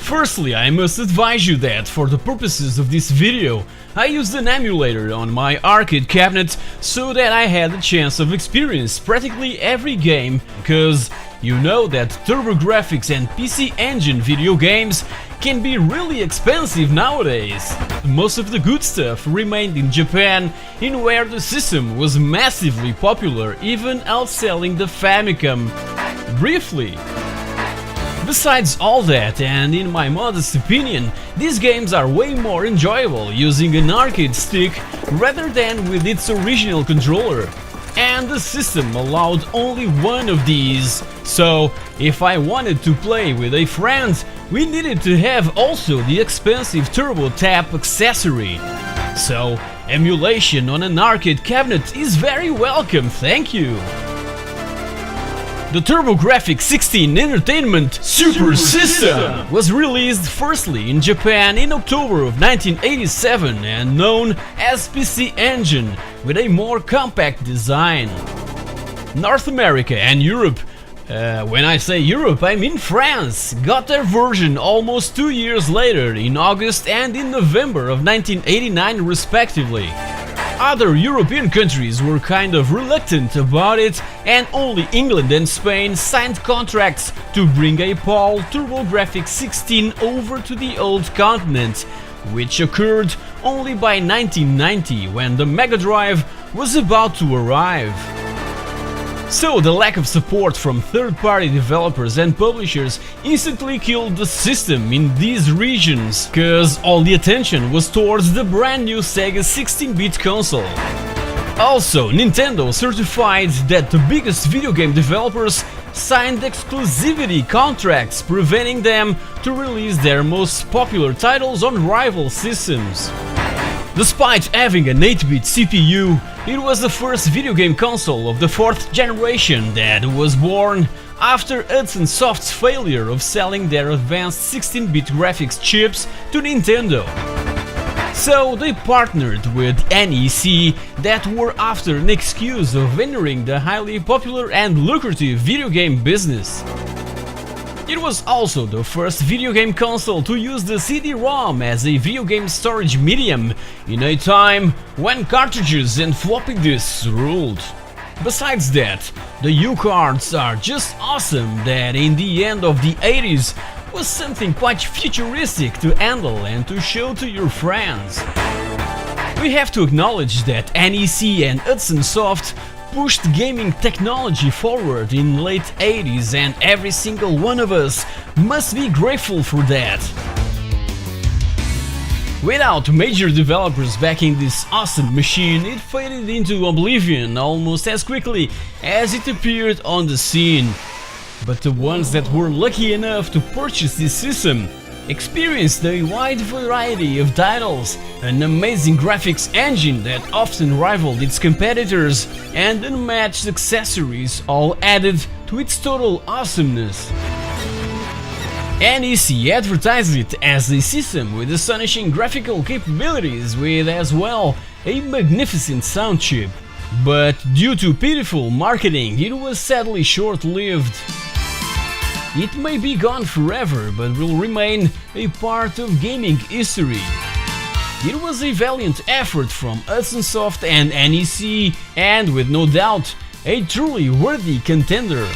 Firstly, I must advise you that for the purposes of this video, I used an emulator on my arcade cabinet so that I had a chance of experience practically every game, because you know that TurboGrafx and PC Engine video games can be really expensive nowadays. Most of the good stuff remained in Japan, in where the system was massively popular, even outselling the Famicom. Briefly. Besides all that, and in my modest opinion, these games are way more enjoyable using an arcade stick rather than with its original controller. And the system allowed only one of these, so if I wanted to play with a friend, we needed to have also the expensive Turbo Tap accessory. So, emulation on an arcade cabinet is very welcome, thank you! The TurboGrafx 16 Entertainment Super System was released firstly in Japan in October of 1987 and known as PC Engine, with a more compact design. North America and Europe, when I say Europe I mean France, got their version almost 2 years later, in August and in November of 1989 respectively. Other European countries were kind of reluctant about it, and only England and Spain signed contracts to bring a PAL TurboGrafx 16 over to the old continent, which occurred only by 1990, when the Mega Drive was about to arrive. So the lack of support from third-party developers and publishers instantly killed the system in these regions, cause all the attention was towards the brand new Sega 16-bit console. Also, Nintendo certified that the biggest video game developers signed exclusivity contracts, preventing them to release their most popular titles on rival systems. Despite having an 8-bit CPU, it was the first video game console of the 4th generation that was born after Hudson Soft's failure of selling their advanced 16-bit graphics chips to Nintendo. So they partnered with NEC, that were after an excuse of entering the highly popular and lucrative video game business. It was also the first video game console to use the CD-ROM as a video game storage medium, in a time when cartridges and floppy disks ruled. Besides that, the U-cards are just awesome, that in the end of the 80s was something quite futuristic to handle and to show to your friends. We have to acknowledge that NEC and Hudson Soft pushed gaming technology forward in late 80s, and every single one of us must be grateful for that. Without major developers backing this awesome machine, it faded into oblivion almost as quickly as it appeared on the scene. But the ones that were lucky enough to purchase this system experienced a wide variety of titles, an amazing graphics engine that often rivaled its competitors, and unmatched accessories, all added to its total awesomeness. NEC advertised it as a system with astonishing graphical capabilities, with as well a magnificent sound chip. But due to pitiful marketing, it was sadly short-lived. It may be gone forever, but will remain a part of gaming history. It was a valiant effort from Hudson Soft and NEC, and with no doubt, a truly worthy contender.